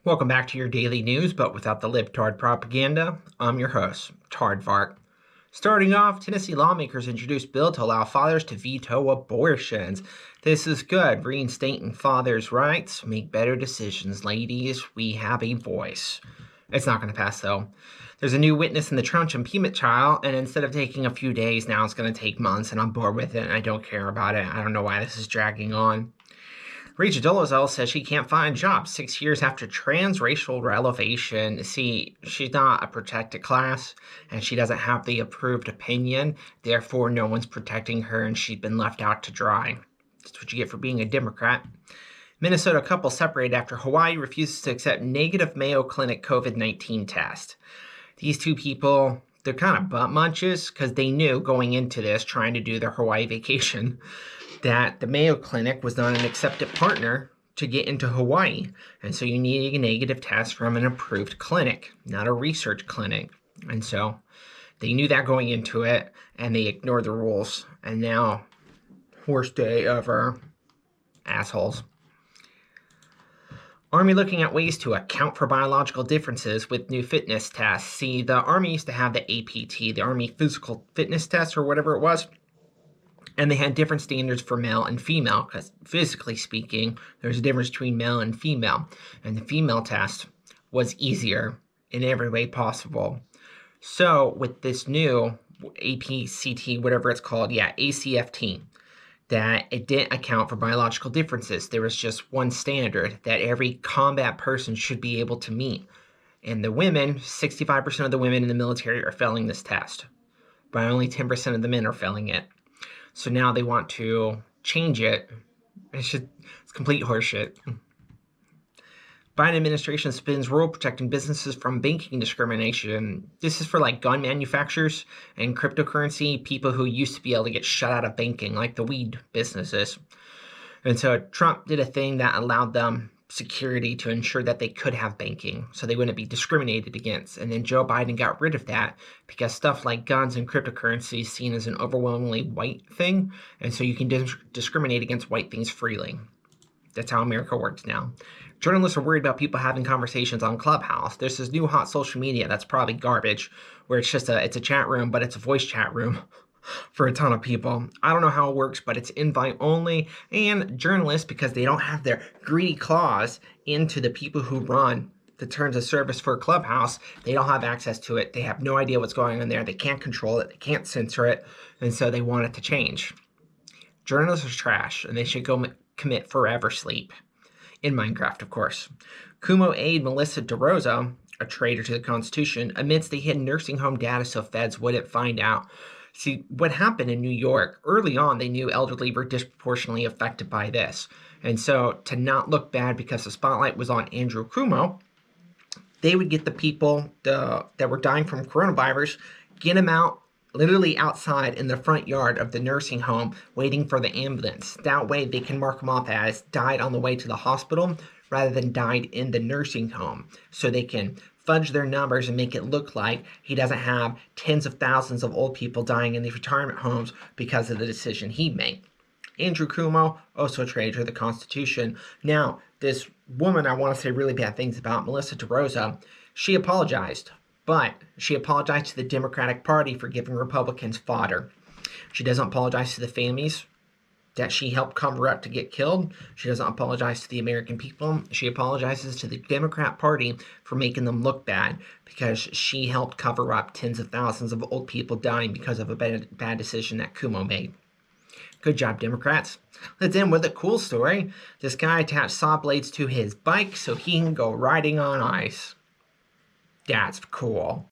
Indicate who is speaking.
Speaker 1: Welcome back to your daily news, but without the libtard propaganda. I'm your host, Aardvark. Starting off, Tennessee lawmakers introduced bill to allow fathers to veto abortions. This is good, reinstating fathers' rights. Make better decisions, ladies. We have a voice. It's not going to pass, though. There's a new witness in the Trump impeachment trial, and instead of taking a few days, now it's going to take months, and I'm bored with it, and I don't care about it. I don't know why this is dragging on. Dolezal says she can't find a job 6 years after transracial elevation. See, she's not a protected class, and she doesn't have the approved opinion. Therefore, no one's protecting her, and she's been left out to dry. That's what you get for being a Democrat. Minnesota couple separated after Hawaii refuses to accept negative Mayo Clinic COVID-19 test. These two people, they're kind of butt munches because they knew going into this, trying to do their Hawaii vacation, that the Mayo Clinic was not an accepted partner to get into Hawaii. And so you need a negative test from an approved clinic, not a research clinic. And so they knew that going into it, and they ignored the rules. And now, worst day ever. Assholes. Army looking at ways to account for biological differences with new fitness tests. See, the Army used to have the APT, the Army Physical Fitness Test, or whatever it was. And they had different standards for male and female, because physically speaking, there's a difference between male and female. And the female test was easier in every way possible. So with this new APCT, whatever it's called, ACFT, that it didn't account for biological differences. There was just one standard that every combat person should be able to meet. And the women, 65% of the women in the military are failing this test, but only 10% of the men are failing it. So now they want to change it. It's complete horseshit. Biden administration spins rule protecting businesses from banking discrimination. This is for like gun manufacturers and cryptocurrency, people who used to be able to get shut out of banking, like the weed businesses. And so Trump did a thing that allowed them security to ensure that they could have banking, so they wouldn't be discriminated against. And then Joe Biden got rid of that because stuff like guns and cryptocurrency is seen as an overwhelmingly white thing, and so you can discriminate against white things freely. That's how America works now. Journalists are worried about people having conversations on Clubhouse. There's this new hot social media that's probably garbage, where it's a chat room, but it's a voice chat room for a ton of people. I don't know how it works, but it's invite only, and journalists, because they don't have their greedy claws into the people who run the terms of service for Clubhouse, they don't have access to it. They have no idea what's going on there. They can't control it. They can't censor it, and so they want it to change. Journalists are trash, and they should go commit forever sleep. In Minecraft, of course. Cuomo aide Melissa DeRosa, a traitor to the Constitution, admits they hid nursing home data so feds wouldn't find out. See, what happened in New York, early on, they knew elderly were disproportionately affected by this. And so, to not look bad because the spotlight was on Andrew Cuomo, they would get the people that were dying from coronavirus, get them out, literally outside in the front yard of the nursing home, waiting for the ambulance. That way, they can mark them off as died on the way to the hospital, rather than died in the nursing home. So they can fudge their numbers and make it look like he doesn't have tens of thousands of old people dying in these retirement homes because of the decision he made. Andrew Cuomo, also a traitor to the Constitution. Now, this woman I want to say really bad things about, Melissa DeRosa, she apologized. But she apologized to the Democratic Party for giving Republicans fodder. She doesn't apologize to the families that she helped cover up to get killed. She doesn't apologize to the American people. She apologizes to the Democrat Party for making them look bad because she helped cover up tens of thousands of old people dying because of a bad decision that Cuomo made. Good job, Democrats. Let's end with a cool story. This guy attached saw blades to his bike so he can go riding on ice. That's cool.